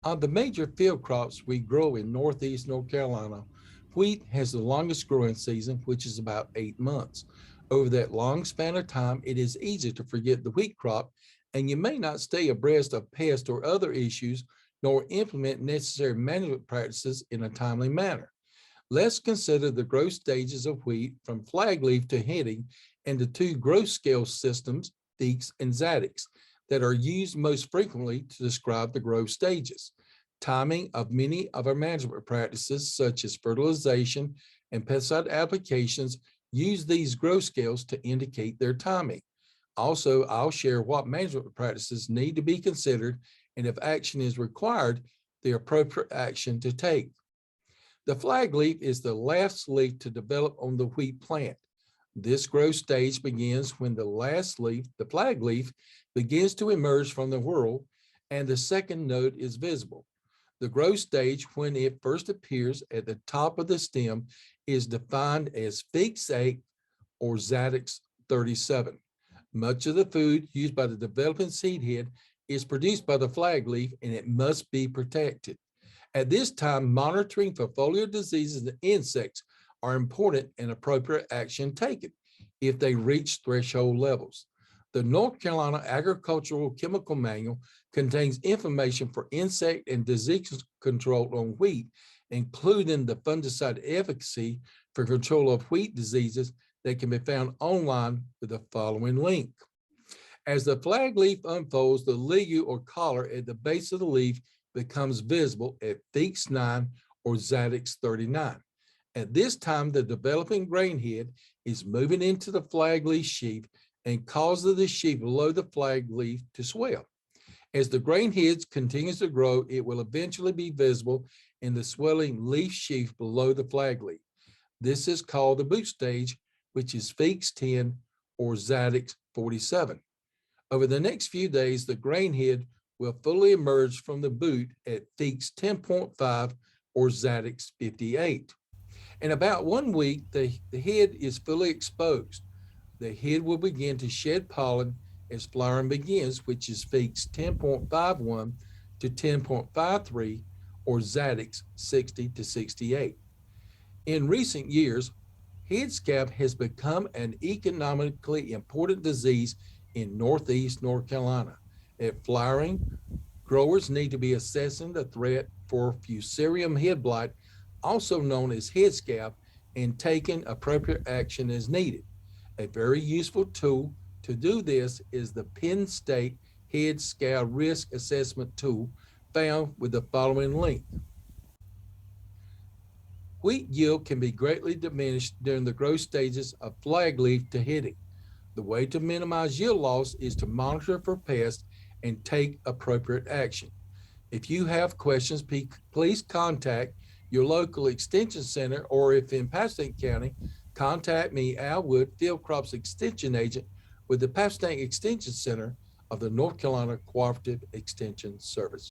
On the major field crops we grow in Northeast North Carolina, wheat has the longest growing season, which is about 8 months. Over that long span of time, it is easy to forget the wheat crop, and you may not stay abreast of pest or other issues, nor implement necessary management practices in a timely manner. Let's consider the growth stages of wheat from flag leaf to heading and the two growth scale systems, Feeks and Zadex, that are used most frequently to describe the growth stages. Timing of many of our management practices, such as fertilization and pesticide applications, use these growth scales to indicate their timing. Also, I'll share what management practices need to be considered and if action is required, the appropriate action to take. The flag leaf is the last leaf to develop on the wheat plant. This growth stage begins when the last leaf, the flag leaf, begins to emerge from the whorl and the second node is visible. The growth stage, when it first appears at the top of the stem, is defined as Feeks 8 or Zadex 37. Much of the food used by the developing seed head is produced by the flag leaf and it must be protected. At this time, monitoring for foliar diseases and insects are important and appropriate action taken if they reach threshold levels. The North Carolina Agricultural Chemical Manual contains information for insect and disease control on wheat, including the fungicide efficacy for control of wheat diseases that can be found online with the following link. As the flag leaf unfolds, the ligule or collar at the base of the leaf becomes visible at Feeks 9 or Zadex 39. At this time, the developing grain head is moving into the flag leaf sheath and causes the sheath below the flag leaf to swell. As the grain head continues to grow, it will eventually be visible in the swelling leaf sheath below the flag leaf. This is called the boot stage, which is Feeks 10 or Zadex 47. Over the next few days, the grain head will fully emerge from the boot at Feeks 10.5 or Zadex 58. In about 1 week, the head is fully exposed. The head will begin to shed pollen as flowering begins, which is Feeks 10.51 to 10.53 or Zadex 60 to 68. In recent years, head scab has become an economically important disease in Northeast North Carolina. At flowering, growers need to be assessing the threat for Fusarium head blight, also known as head scab, and taking appropriate action as needed. A very useful tool to do this is the Penn State Head Scab Risk Assessment Tool found with the following link. Wheat yield can be greatly diminished during the growth stages of flag leaf to heading. The way to minimize yield loss is to monitor for pests and take appropriate action. If you have questions, please contact your local extension center, or if in Pasco County, contact me, Al Wood, Field Crops Extension Agent with the Pasco Extension Center of the North Carolina Cooperative Extension Service.